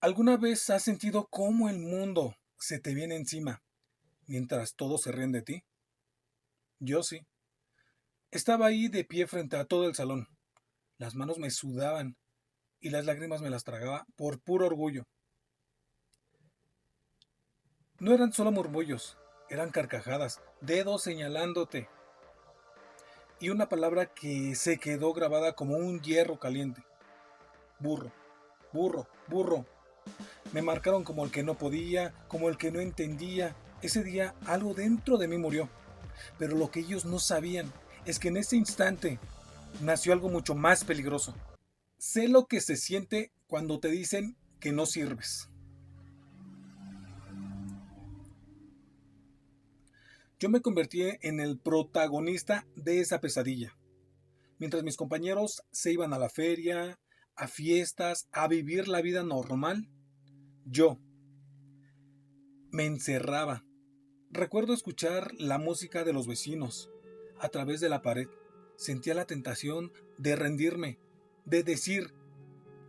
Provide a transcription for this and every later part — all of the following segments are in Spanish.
¿Alguna vez has sentido cómo el mundo se te viene encima mientras todos se ríen de ti? Yo sí. Estaba ahí de pie frente a todo el salón. Las manos me sudaban y las lágrimas me las tragaba por puro orgullo. No eran solo murmullos, eran carcajadas, dedos señalándote y una palabra que se quedó grabada como un hierro caliente. Burro, burro, burro. Me marcaron como el que no podía, como el que no entendía. Ese día algo dentro de mí murió. Pero lo que ellos no sabían es que en ese instante nació algo mucho más peligroso. Sé lo que se siente cuando te dicen que no sirves. Yo me convertí en el protagonista de esa pesadilla. Mientras mis compañeros se iban a la feria, a fiestas, a vivir la vida normal, yo me encerraba. Recuerdo escuchar la música de los vecinos a través de la pared. Sentía la tentación de rendirme, de decir,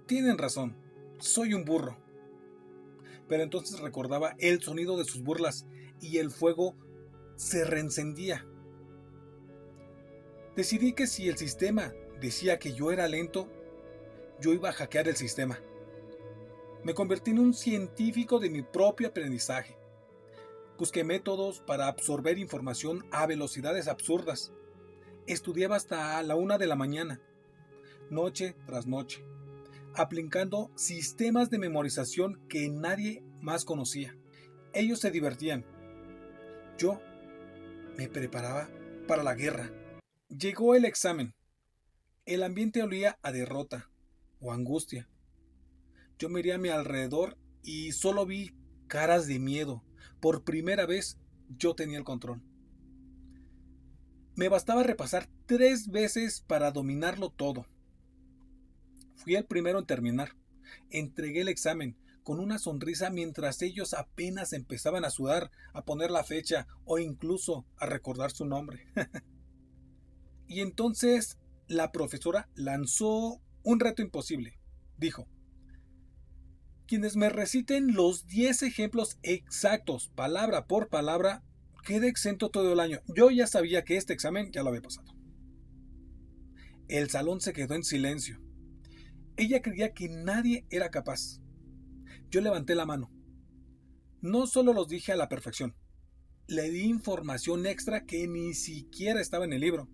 tienen razón, soy un burro. Pero entonces recordaba el sonido de sus burlas y el fuego se reencendía. Decidí que si el sistema decía que yo era lento, yo iba a hackear el sistema. Me convertí en un científico de mi propio aprendizaje. Busqué métodos para absorber información a velocidades absurdas. Estudiaba hasta la 1 de la mañana, noche tras noche, aplicando sistemas de memorización que nadie más conocía. Ellos se divertían. Yo me preparaba para la guerra. Llegó el examen. El ambiente olía a derrota o angustia. Yo miré a mi alrededor y solo vi caras de miedo. Por primera vez yo tenía el control. Me bastaba repasar 3 veces para dominarlo todo. Fui el primero en terminar. Entregué el examen con una sonrisa mientras ellos apenas empezaban a sudar, a poner la fecha o incluso a recordar su nombre. Y entonces la profesora lanzó un reto imposible. Dijo, quienes me reciten los 10 ejemplos exactos, palabra por palabra, quede exento todo el año. Yo ya sabía que este examen ya lo había pasado. El salón se quedó en silencio. Ella creía que nadie era capaz. Yo levanté la mano. No solo los dije a la perfección, le di información extra que ni siquiera estaba en el libro.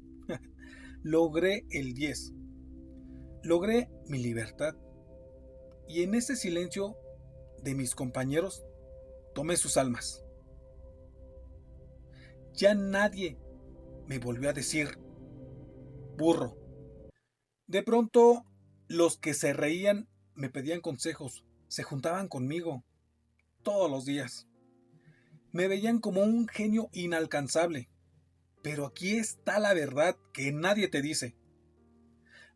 Logré el 10. Logré mi libertad. Y en ese silencio de mis compañeros, tomé sus almas. Ya nadie me volvió a decir, burro. De pronto, los que se reían me pedían consejos, se juntaban conmigo todos los días. Me veían como un genio inalcanzable. Pero aquí está la verdad que nadie te dice.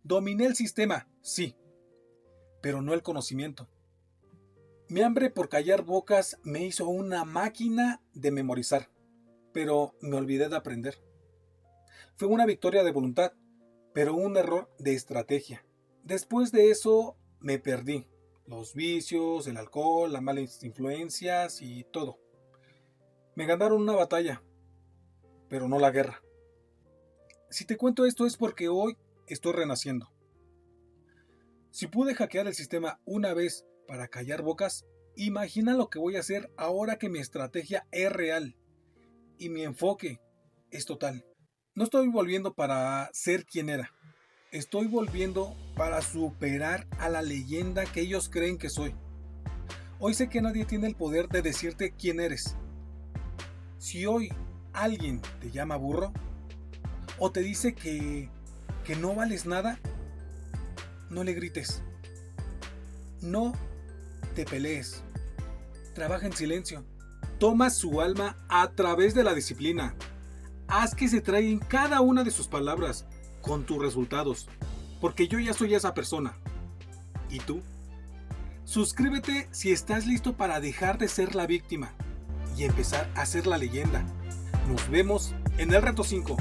Dominé el sistema, sí, pero no el conocimiento. Mi hambre por callar bocas me hizo una máquina de memorizar, pero me olvidé de aprender. Fue una victoria de voluntad, pero un error de estrategia. Después de eso me perdí. Los vicios, el alcohol, las malas influencias y todo. Me ganaron una batalla, pero no la guerra. Si te cuento esto es porque hoy estoy renaciendo. Si pude hackear el sistema una vez para callar bocas, imagina lo que voy a hacer ahora que mi estrategia es real y mi enfoque es total. No estoy volviendo para ser quien era. Estoy volviendo para superar a la leyenda que ellos creen que soy. Hoy sé que nadie tiene el poder de decirte quién eres. Si hoy alguien te llama burro o te dice que no vales nada, no le grites. No te pelees. Trabaja en silencio. Toma su alma a través de la disciplina. Haz que se traigan cada una de sus palabras con tus resultados. Porque yo ya soy esa persona. ¿Y tú? Suscríbete si estás listo para dejar de ser la víctima y empezar a ser la leyenda. Nos vemos en el reto 5.